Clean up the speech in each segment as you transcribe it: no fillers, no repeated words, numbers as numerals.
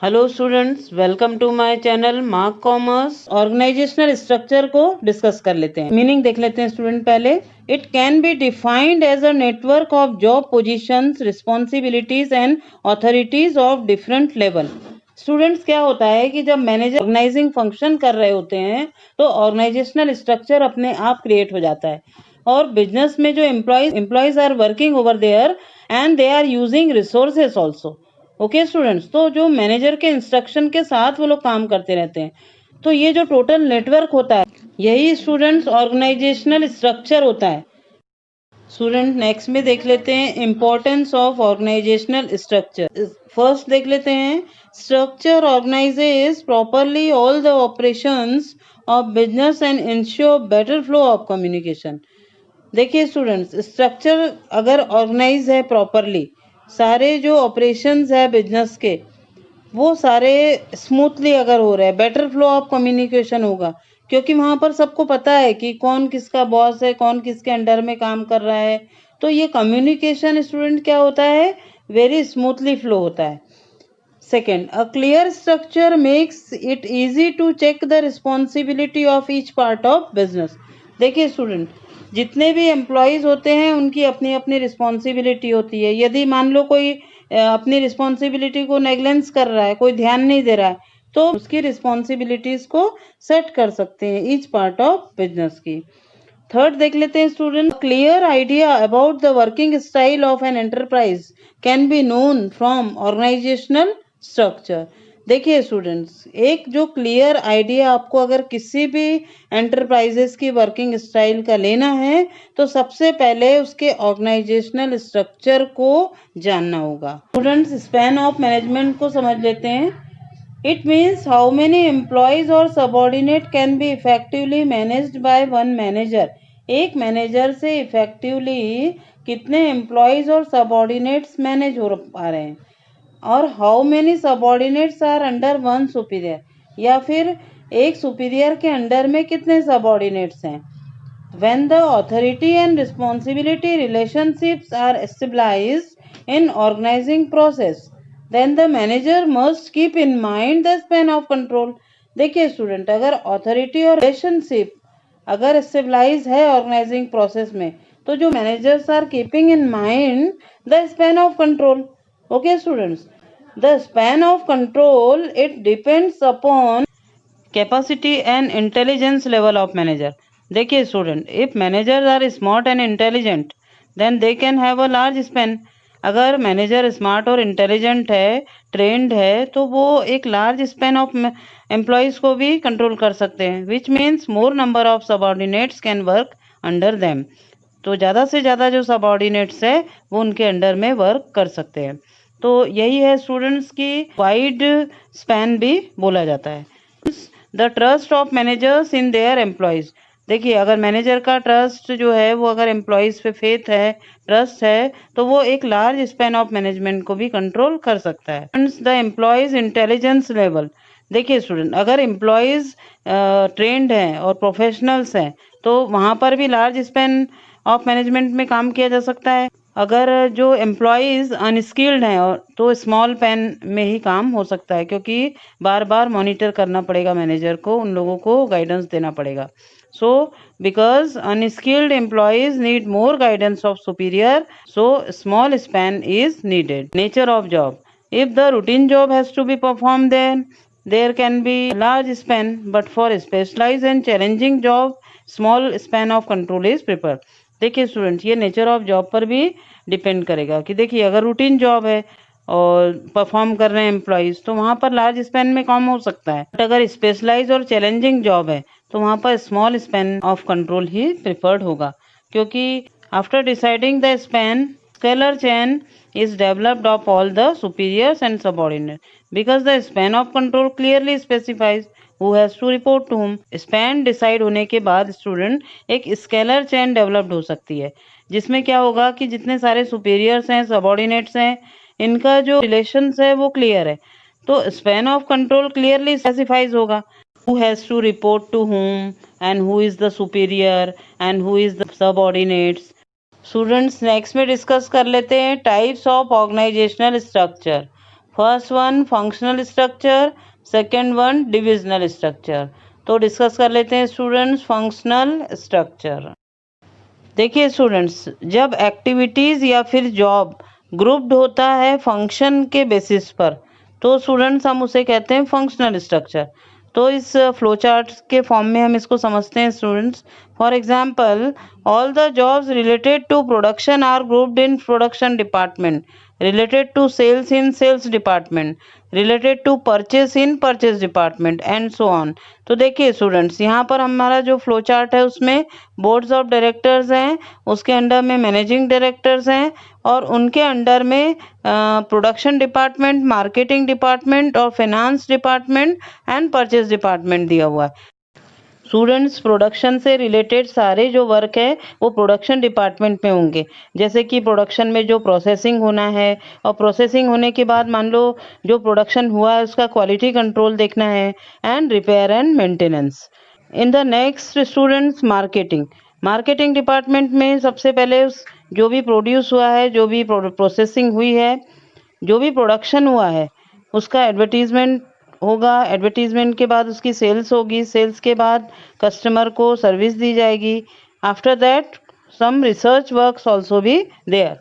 Hello students, welcome to my channel Mark Commerce. Organisational structure को discuss कर लेते हैं। मीनिंग देख लेते हैं स्टूडेंट पहले। It can be defined as a network of job positions, responsibilities and authorities of different level. Students, क्या होता है कि जब मैनेजर ऑर्गेनाइजिंग फंक्शन कर रहे होते हैं तो ऑर्गेनाइजेशनल स्ट्रक्चर अपने आप क्रिएट हो जाता है। और बिजनेस में जो employees are working over there and they are using resources also. Okay students, तो जो मैनेजर के इंस्ट्रक्शन के साथ वो लोग काम करते रहते हैं, तो ये जो टोटल नेटवर्क होता है यही स्टूडेंट्स ऑर्गेनाइजेशनल स्ट्रक्चर होता है। स्टूडेंट नेक्स्ट में देख लेते हैं importance of organisational structure. First देख लेते हैं, structure organises properly all the operations of business and ensure better flow of communication. देखिए स्टूडेंट्स, स्ट्रक्चर अगर ऑर्गेनाइज है प्रॉपरली, सारे जो ऑपरेशंस है बिजनेस के वो सारे स्मूथली अगर हो रहे हैं, बेटर फ्लो ऑफ कम्युनिकेशन होगा, क्योंकि वहाँ पर सबको पता है कि कौन किसका बॉस है, कौन किसके अंडर में काम कर रहा है। तो ये कम्युनिकेशन स्टूडेंट क्या होता है, वेरी स्मूथली फ्लो होता है। Second, a clear structure makes it easy to check the responsibility of each part of business. देखिए स्टूडेंट, जितने भी एम्प्लॉयज़ होते हैं उनकी अपनी अपनी रिस्पॉन्सिबिलिटी होती है। यदि मान लो कोई अपनी रिस्पॉन्सिबिलिटी को नेग्लेंस कर रहा है, कोई ध्यान नहीं दे रहा है, तो उसकी रिस्पॉन्सिबिलिटीज को सेट कर सकते हैं ईच पार्ट ऑफ बिजनेस की। थर्ड देख लेते हैं student, clear idea about the working style of an enterprise can be known from organisational structure. देखिए स्टूडेंट्स, एक जो क्लियर आइडिया आपको अगर किसी भी एंटरप्राइजेस की वर्किंग स्टाइल का लेना है तो सबसे पहले उसके ऑर्गेनाइजेशनल स्ट्रक्चर को जानना होगा। स्टूडेंट्स, स्पैन ऑफ मैनेजमेंट को समझ लेते हैं। It means how many employees और subordinate can be effectively managed by one manager. एक मैनेजर से इफेक्टिवली कितने एम्प्लॉयज और सबॉर्डिनेट्स मैनेज हो पा रहे हैं, और how many subordinates are under one superior, या फिर एक सुपीरियर के अंडर में कितने सबॉर्डिनेट्स हैं। When the authority and responsibility relationships are established in organizing process, then the manager must keep in mind the span of control. देखिए student, अगर authority और रिलेशनशिप अगर एस्टेब्लाइज है ऑर्गेनाइजिंग प्रोसेस में, तो जो managers are keeping in mind the span of control. Okay students, the span of control it depends upon capacity and intelligence level of manager. देखिए student, if manager are smart and intelligent then they can have a large span. अगर manager smart और intelligent है, trained है, तो वो एक large span of employees को भी कंट्रोल कर सकते हैं, which means more number of subordinates can work under them. तो ज़्यादा से ज़्यादा जो सबॉर्डिनेट्स है वो उनके अंडर में वर्क कर सकते हैं। तो यही है स्टूडेंट्स की वाइड स्पैन भी बोला जाता है। The trust of managers in their employees. देखिए, अगर मैनेजर का ट्रस्ट जो है वो अगर एम्प्लॉयज पे फेथ है, ट्रस्ट है, तो वो एक लार्ज स्पैन ऑफ मैनेजमेंट को भी कंट्रोल कर सकता है। The employees intelligence level. देखिए स्टूडेंट, अगर एम्प्लॉयज ट्रेंड हैं और प्रोफेशनल्स हैं तो वहाँ पर भी लार्ज स्पैन ऑफ मैनेजमेंट में काम किया जा सकता है। अगर जो एम्प्लॉयज़ अनस्किल्ड हैं और तो स्मॉल पेन में ही काम हो सकता है, क्योंकि बार बार मॉनिटर करना पड़ेगा मैनेजर को, उन लोगों को गाइडेंस देना पड़ेगा। So because unskilled employees need more guidance of superior, so small span is needed. Nature of job, if the routine job has to be perform then there can be large span, but for specialized and challenging job small span of control is preferred। देखिए student, ये nature of job पर भी depend करेगा कि देखिए अगर routine job है और परफॉर्म कर रहे हैं एम्प्लॉयज़ तो वहाँ पर लार्ज स्पैन में काम हो सकता है, बट अगर स्पेशलाइज और चैलेंजिंग जॉब है तो वहाँ पर small span of control he preferred होगा, क्योंकि after deciding the span scalar chain is developed of all the superiors and subordinates, because the span of control clearly specifies who has to report to whom। span decide होने के बाद student एक scalar chain developed हो सकती है, जिसमें क्या होगा कि जितने सारे सुपीरियर्स हैं, सबॉर्डिनेट्स हैं, इनका जो रिलेशंस है वो क्लियर है, तो span of control clearly specifies होगा who has to report to whom and who is the superior and who is the subordinates। Students, next में डिस्कस कर लेते हैं types of organisational structure. First one functional structure, second one divisional structure. तो discuss कर लेते हैं students functional structure. देखिए students, जब एक्टिविटीज़ या फिर जॉब ग्रुप्ड होता है फंक्शन के बेसिस पर, तो स्टूडेंट्स हम उसे कहते हैं फंक्शनल स्ट्रक्चर। तो इस फ्लो चार्ट के फॉर्म में हम इसको समझते हैं students. For example, all the jobs related to production are grouped in production department, related to sales in sales department, related to purchase in purchase department and so on. तो देखिए students, यहाँ पर हमारा जो फ्लो चार्ट है उसमें boards of directors हैं, उसके अंडर में मैनेजिंग डायरेक्टर्स हैं और उनके अंडर में प्रोडक्शन डिपार्टमेंट, मार्केटिंग डिपार्टमेंट और finance department and purchase department दिया हुआ है। स्टूडेंट्स, प्रोडक्शन से रिलेटेड सारे जो वर्क है वो प्रोडक्शन डिपार्टमेंट में होंगे, जैसे कि प्रोडक्शन में जो प्रोसेसिंग होना है और प्रोसेसिंग होने के बाद मान लो जो प्रोडक्शन हुआ है उसका क्वालिटी कंट्रोल देखना है and repair and maintenance. In the next students, marketing. Marketing department में सबसे पहले जो भी प्रोड्यूस हुआ है, जो भी प्रोसेसिंग हुई है, जो भी प्रोडक्शन हुआ है उसका एडवर्टीजमेंट होगा। एडवर्टीजमेंट के बाद उसकी सेल्स होगी, सेल्स के बाद कस्टमर को सर्विस दी जाएगी। After that some research works also भी there.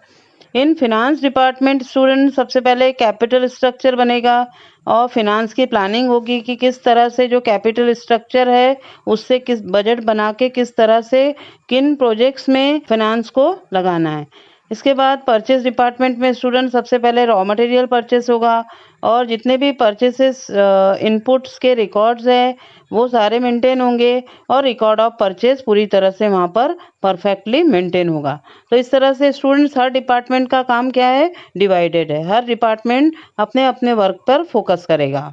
In finance department student सबसे पहले कैपिटल स्ट्रक्चर बनेगा और फिनांस की प्लानिंग होगी कि किस तरह से जो कैपिटल स्ट्रक्चर है उससे किस बजट बना के किस तरह से किन प्रोजेक्ट्स में फिनांस को लगाना है। इसके बाद परचेस डिपार्टमेंट में स्टूडेंट सबसे पहले रॉ मटेरियल परचेस होगा और जितने भी परचेसेस इनपुट्स के रिकॉर्ड्स हैं वो सारे मेंटेन होंगे और रिकॉर्ड ऑफ परचेस पूरी तरह से वहाँ पर परफेक्टली मेंटेन होगा। तो इस तरह से स्टूडेंट्स हर डिपार्टमेंट का काम क्या है, डिवाइडेड है। हर डिपार्टमेंट अपने अपने वर्क पर फोकस करेगा।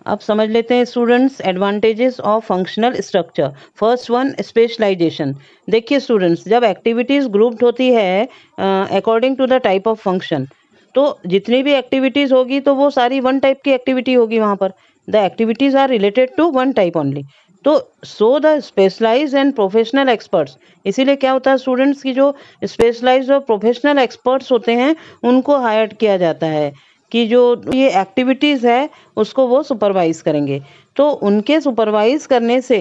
अब समझ लेते हैं students advantages of functional structure. First one, specialisation. देखिए स्टूडेंट्स, जब एक्टिविटीज़ ग्रुप्ड होती है according to the type of function, तो जितनी भी एक्टिविटीज़ होगी तो वो सारी वन टाइप की एक्टिविटी होगी वहाँ पर। The activities are related to one type only. तो so the specialise and professional experts, इसीलिए क्या होता है स्टूडेंट्स की जो स्पेशलाइज और प्रोफेशनल एक्सपर्ट्स होते हैं उनको हायर किया जाता है कि जो ये एक्टिविटीज़ है उसको वो सुपरवाइज करेंगे। तो उनके सुपरवाइज करने से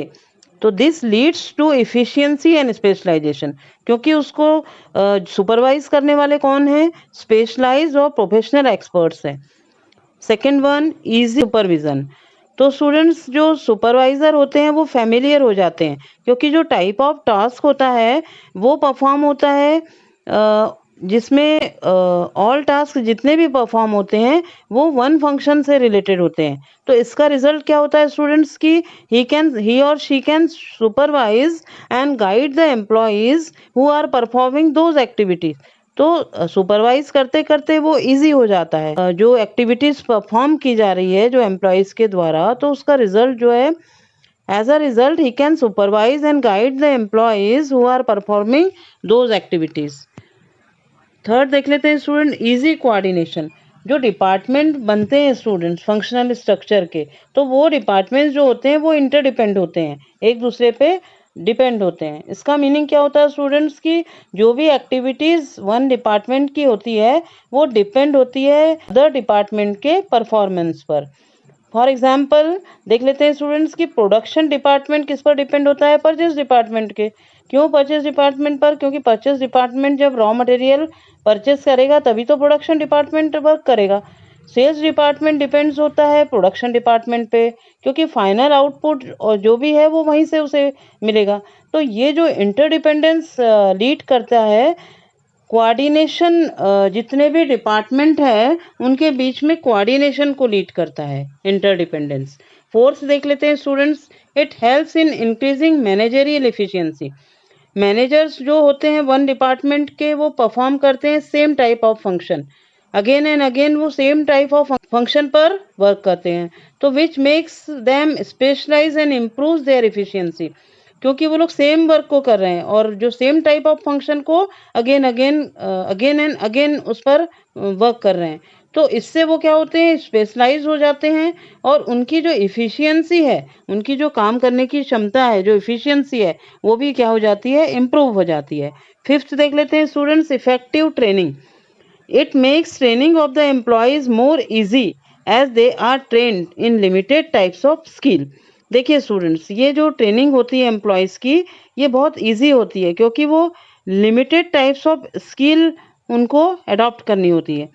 तो this leads to efficiency and specialisation, क्योंकि उसको सुपरवाइज करने वाले कौन हैं, स्पेशलाइज और प्रोफेशनल एक्सपर्ट्स हैं। Second one, easy supervision. तो स्टूडेंट्स जो सुपरवाइज़र होते हैं वो फैमिलियर हो जाते हैं, क्योंकि जो टाइप ऑफ टास्क होता है वो परफॉर्म होता है जिसमें ऑल टास्क जितने भी परफॉर्म होते हैं वो वन फंक्शन से रिलेटेड होते हैं। तो इसका रिजल्ट क्या होता है स्टूडेंट्स की ही और she can supervise and guide the employees who are performing those activities. तो सुपरवाइज करते करते वो इजी हो जाता है जो एक्टिविटीज़ परफॉर्म की जा रही है जो एम्प्लॉयज़ के द्वारा, तो उसका रिजल्ट जो है as a result he can supervise and guide the employees who are performing those activities. Third देख लेते हैं स्टूडेंट, इजी कोऑर्डिनेशन। जो डिपार्टमेंट बनते हैं स्टूडेंट्स फंक्शनल स्ट्रक्चर के, तो वो डिपार्टमेंट्स जो होते हैं वो इंटरडिपेंड होते हैं, एक दूसरे पे डिपेंड होते हैं। इसका मीनिंग क्या होता है स्टूडेंट्स की जो भी एक्टिविटीज़ वन डिपार्टमेंट की होती है वो डिपेंड होती है अदर डिपार्टमेंट के परफॉर्मेंस पर। फॉर एग्जाम्पल देख लेते हैं स्टूडेंट्स की प्रोडक्शन डिपार्टमेंट किस पर डिपेंड होता है, परचेज डिपार्टमेंट के। क्यों परचेज डिपार्टमेंट पर, क्योंकि परचेज डिपार्टमेंट जब रॉ मटेरियल परचेस करेगा तभी तो प्रोडक्शन डिपार्टमेंट वर्क करेगा। सेल्स डिपार्टमेंट डिपेंड्स होता है प्रोडक्शन डिपार्टमेंट पे, क्योंकि फाइनल आउटपुट और जो भी है वो वहीं से उसे मिलेगा। तो ये जो इंटरडिपेंडेंस लीड करता है कोऑर्डिनेशन, जितने भी डिपार्टमेंट है उनके बीच में कोऑर्डिनेशन को लीड करता है इंटरडिपेंडेंस। फोर्थ देख लेते हैं students, it helps in increasing managerial efficiency. Managers जो होते हैं वन डिपार्टमेंट के वो परफॉर्म करते हैं same type of function, again and again वो सेम टाइप ऑफ फंक्शन पर वर्क करते हैं, तो which makes them specialise and improve their efficiency, क्योंकि वो लोग सेम वर्क को कर रहे हैं और जो सेम टाइप ऑफ फंक्शन को अगेन एंड अगेन उस पर वर्क कर रहे हैं। तो इससे वो क्या होते हैं, स्पेशलाइज हो जाते हैं और उनकी जो इफ़िशियंसी है, उनकी जो काम करने की क्षमता है, जो इफ़िशियंसी है वो भी क्या हो जाती है, इम्प्रूव हो जाती है। फिफ्थ देख लेते हैं students, effective training. It makes training of the employees more easy as they are trained in limited types of skill. देखिए स्टूडेंट्स, ये जो ट्रेनिंग होती है एम्प्लॉयज़ की, ये बहुत इजी होती है क्योंकि वो लिमिटेड टाइप्स ऑफ स्किल उनको अडॉप्ट करनी होती है.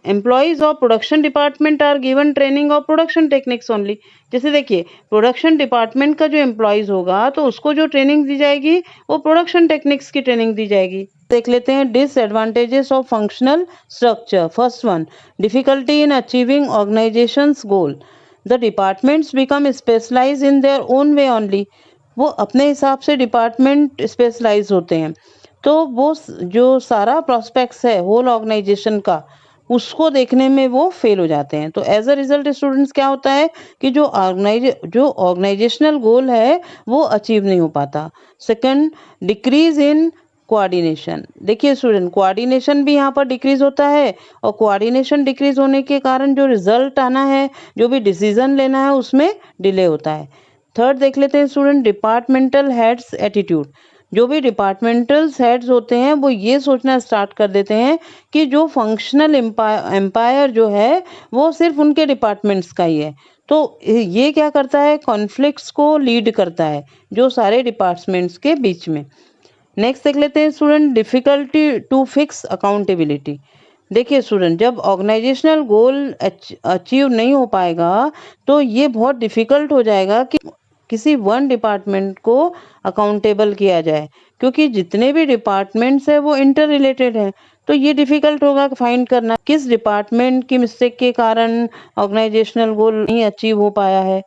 Employees of production department are given training of production techniques only. जैसे देखिए, प्रोडक्शन डिपार्टमेंट का जो एम्प्लॉयज होगा तो उसको जो ट्रेनिंग दी जाएगी वो प्रोडक्शन टेक्निक्स की ट्रेनिंग दी जाएगी. देख लेते हैं disadvantages of functional structure. First one, difficulty in achieving organisation's goal. The departments become specialise in their own way only. वो अपने हिसाब से डिपार्टमेंट स्पेशलाइज होते हैं, तो वो जो सारा प्रोस्पेक्ट्स है होल ऑर्गेनाइजेशन का, उसको देखने में वो फेल हो जाते हैं. तो एज अ रिजल्ट स्टूडेंट्स क्या होता है कि जो ऑर्गेनाइजेशनल गोल है वो अचीव नहीं हो पाता. Second, decrease in coordination. देखिए स्टूडेंट, कोऑर्डिनेशन भी यहाँ पर डिक्रीज होता है, और कोऑर्डिनेशन डिक्रीज होने के कारण जो रिजल्ट आना है, जो भी डिसीजन लेना है, उसमें डिले होता है. थर्ड देख लेते हैं स्टूडेंट, डिपार्टमेंटल हेड्स एटीट्यूड. जो भी डिपार्टमेंटल हेड्स होते हैं वो ये सोचना स्टार्ट कर देते हैं कि जो फंक्शनल एम्पायर जो है वो सिर्फ उनके डिपार्टमेंट्स का ही है. तो ये क्या करता है, कॉन्फ्लिक्ट्स को लीड करता है जो सारे डिपार्टमेंट्स के बीच में. नेक्स्ट देख लेते हैं student, difficulty to fix accountability. देखिए स्टूडेंट, जब ऑर्गेनाइजेशनल गोल अचीव नहीं हो पाएगा तो ये बहुत डिफिकल्ट हो जाएगा कि किसी वन डिपार्टमेंट को अकाउंटेबल किया जाए, क्योंकि जितने भी डिपार्टमेंट्स हैं वो इंटर रिलेटेड हैं. तो ये डिफिकल्ट होगा फाइंड करना किस डिपार्टमेंट की मिस्टेक के कारण ऑर्गेनाइजेशनल गोल नहीं अचीव हो पाया है.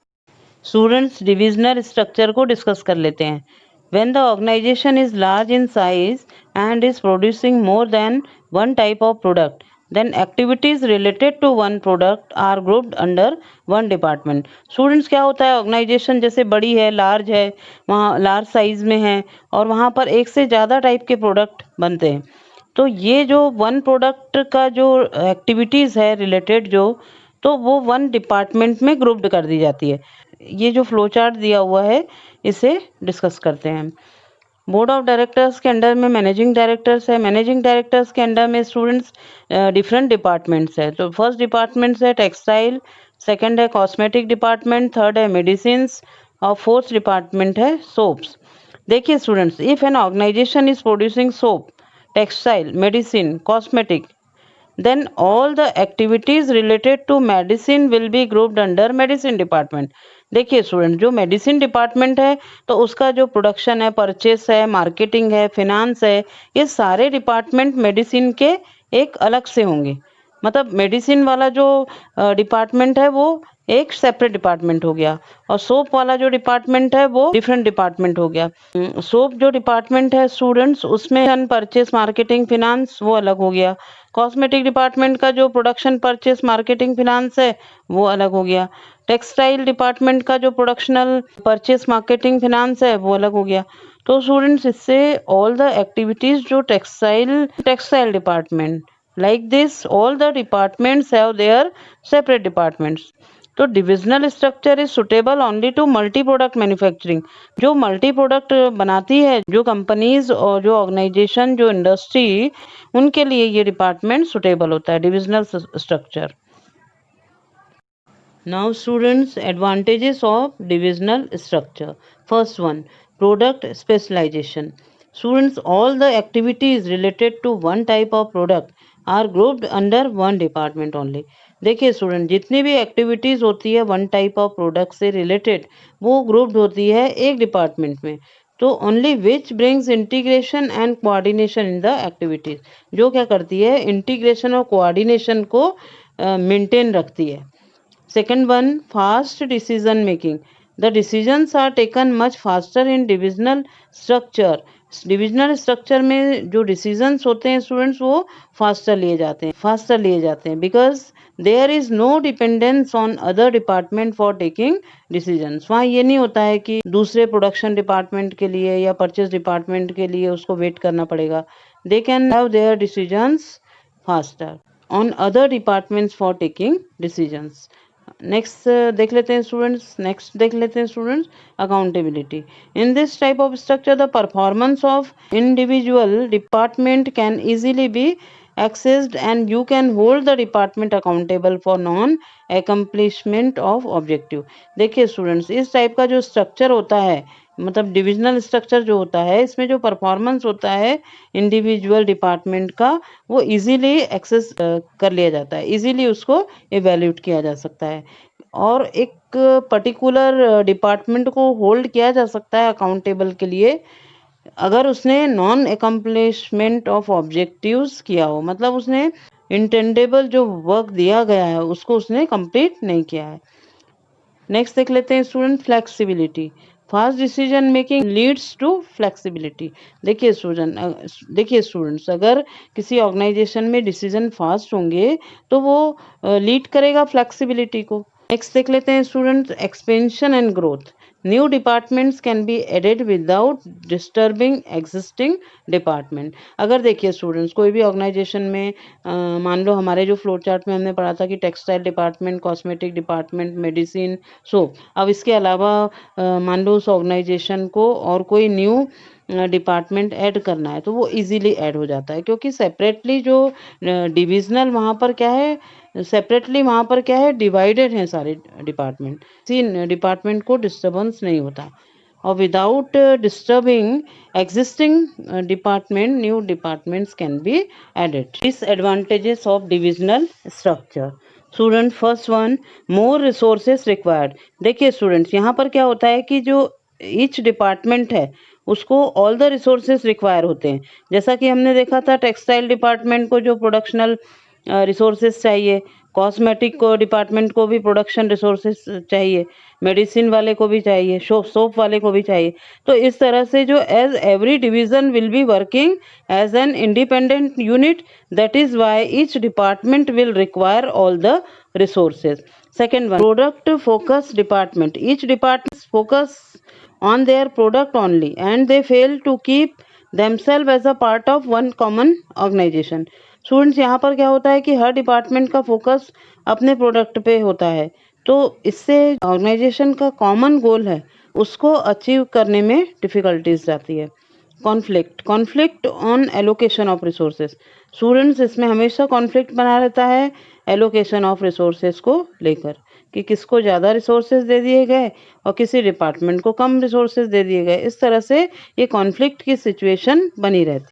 स्टूडेंट्स, डिविजनल स्ट्रक्चर को डिस्कस कर लेते हैं. When the organization is large in size and is producing more than one type of product, then activities related to one product are grouped under one department. Students, क्या होता है, organisation जैसे बड़ी है, लार्ज है, वहाँ लार्ज साइज में है और वहाँ पर एक से ज़्यादा टाइप के प्रोडक्ट बनते हैं. तो ये जो वन प्रोडक्ट का जो एक्टिविटीज़ है रिलेटेड तो वो वन डिपार्टमेंट में ग्रुप्ड कर दी जाती है. ये जो फ्लो चार्ट दिया हुआ है इसे डिस्कस करते हैं. बोर्ड ऑफ डायरेक्टर्स के अंडर में मैनेजिंग डायरेक्टर्स है. मैनेजिंग डायरेक्टर्स के अंडर में स्टूडेंट्स डिफरेंट डिपार्टमेंट्स है. तो फर्स्ट डिपार्टमेंट्स है टेक्सटाइल, सेकंड है कॉस्मेटिक डिपार्टमेंट, थर्ड है मेडिसिन्स और फोर्थ डिपार्टमेंट है सोप्स. देखिए students, if an organisation is producing soap, textile, medicine, cosmetic, then all the activities related to medicine will be grouped under medicine department. देखिए student, जो medicine department है तो उसका जो प्रोडक्शन है, परचेस है, मार्केटिंग है, फिनांस है, ये सारे डिपार्टमेंट मेडिसिन के एक अलग से होंगे. मतलब मेडिसिन वाला जो डिपार्टमेंट है वो एक सेपरेट डिपार्टमेंट हो गया, और सोप वाला जो डिपार्टमेंट है वो डिफरेंट डिपार्टमेंट हो गया. सोप जो डिपार्टमेंट है स्टूडेंट्स, उसमें परचेस, मार्केटिंग, फिनांस वो अलग हो गया. कॉस्मेटिक डिपार्टमेंट का जो प्रोडक्शन, परचेस, मार्केटिंग, फिनांस है वो अलग हो गया. टेक्सटाइल डिपार्टमेंट का जो प्रोडक्शनल, परचेस, मार्केटिंग, फिनांस है वो अलग हो गया. तो स्टूडेंट्स, इससे ऑल द एक्टिविटीज जो textile department, like this all the departments have their separate departments. तो divisional structure is suitable only to multi product manufacturing. जो मल्टी प्रोडक्ट बनाती है जो कंपनीज और जो ऑर्गेनाइजेशन, जो इंडस्ट्री, उनके लिए ये डिपार्टमेंट सुटेबल होता है, divisional structure. Now students, advantages of divisional structure. First one, product specialisation. Students, all the activities related to one type of product are grouped under one department only. देखिए student, जितनी भी activities होती है one type of product से related वो grouped होती है एक डिपार्टमेंट में. तो only which brings integration and coordination in the activities, जो क्या करती है, इंटीग्रेशन और कोऑर्डिनेशन को मेंटेन रखती है. Second one, fast decision making. The decisions are taken much faster in divisional structure. Divisional structure में जो डिसीजंस होते हैं स्टूडेंट्स वो फास्टर लिए जाते हैं because there is no dependence on other department for taking decisions. वहाँ ये नहीं होता है कि दूसरे प्रोडक्शन डिपार्टमेंट के लिए या परचेज डिपार्टमेंट के लिए उसको वेट करना पड़ेगा. दे can have their decisions faster on other departments for taking decisions. Next देख लेते हैं students, accountability. In this type of structure the performance of individual department can easily B accessed and you can hold the department accountable for non accomplishment of objective। देखिए students, इस type का जो structure होता है, मतलब divisional structure जो होता है, इसमें जो परफॉर्मेंस होता है इंडिविजुअल डिपार्टमेंट का, वो इजीली एक्सेस कर लिया जाता है, इजीली उसको इवेल्यूट किया जा सकता है और एक पर्टिकुलर डिपार्टमेंट को होल्ड किया जा सकता है अकाउंटेबल के लिए अगर उसने नॉन अकम्प्लिशमेंट ऑफ ऑब्जेक्टिव्स किया हो, मतलब उसने इंटेंडेबल जो वर्क दिया गया है उसको उसने कंप्लीट नहीं किया है। नेक्स्ट देख लेते हैं student, flexibility. Fast decision making leads to flexibility. देखिए स्टूडेंट्स, अगर किसी ऑर्गेनाइजेशन में डिसीजन फास्ट होंगे तो वो लीड करेगा फ्लेक्सिबिलिटी को। नेक्स्ट देख लेते हैं students, expansion and growth. New departments can be added without disturbing existing department. अगर देखिए स्टूडेंट्स, कोई भी ऑर्गेनाइजेशन में मान लो हमारे जो फ्लो चार्ट में हमने पढ़ा था कि textile department, cosmetic department, medicine, soap, अब इसके अलावा मान लो उस ऑर्गेनाइजेशन को और कोई न्यू डिपार्टमेंट ऐड करना है तो वो इजीली ऐड हो जाता है, क्योंकि सेपरेटली जो डिविजनल वहाँ पर क्या है, सेपरेटली वहाँ पर क्या है, डिवाइडेड हैं सारे डिपार्टमेंट, किसी डिपार्टमेंट को डिस्टर्बेंस नहीं होता। और without disturbing existing department, new departments can be added. Disadvantages of divisional structure. Student, first one, more resources required. देखिए स्टूडेंट्स, यहाँ पर क्या होता है कि जो ईच डिपार्टमेंट है उसको ऑल द रिसोर्सेस रिक्वायर होते हैं। जैसा कि हमने देखा था टेक्सटाइल डिपार्टमेंट को जो प्रोडक्शनल रिसोर्सेस चाहिए, कॉस्मेटिक को डिपार्टमेंट को भी प्रोडक्शन रिसोर्सेस चाहिए, मेडिसिन वाले को भी चाहिए, सोप वाले को भी चाहिए। तो इस तरह से जो as every division will be working as an independent unit, that is why each department will require all the resources. Second one, product focus department. Each department focus on their product only and they fail to keep themselves as a part of one common organization. Students, यहाँ पर क्या होता है कि हर department का focus अपने product पे होता है, तो इससे ऑर्गेनाइजेशन का कॉमन गोल है उसको अचीव करने में डिफिकल्टीज जाती है। Conflict on allocation of resources. Students, इसमें हमेशा कॉन्फ्लिक्ट बना रहता है एलोकेशन ऑफ रिसोर्सेज को लेकर कि किसको ज़्यादा रिसोर्सेज दे दिए गए और किसी डिपार्टमेंट को कम रिसोर्सेज दे दिए गए। इस तरह से ये कॉन्फ्लिक्ट की सिचुएशन बनी रहती है।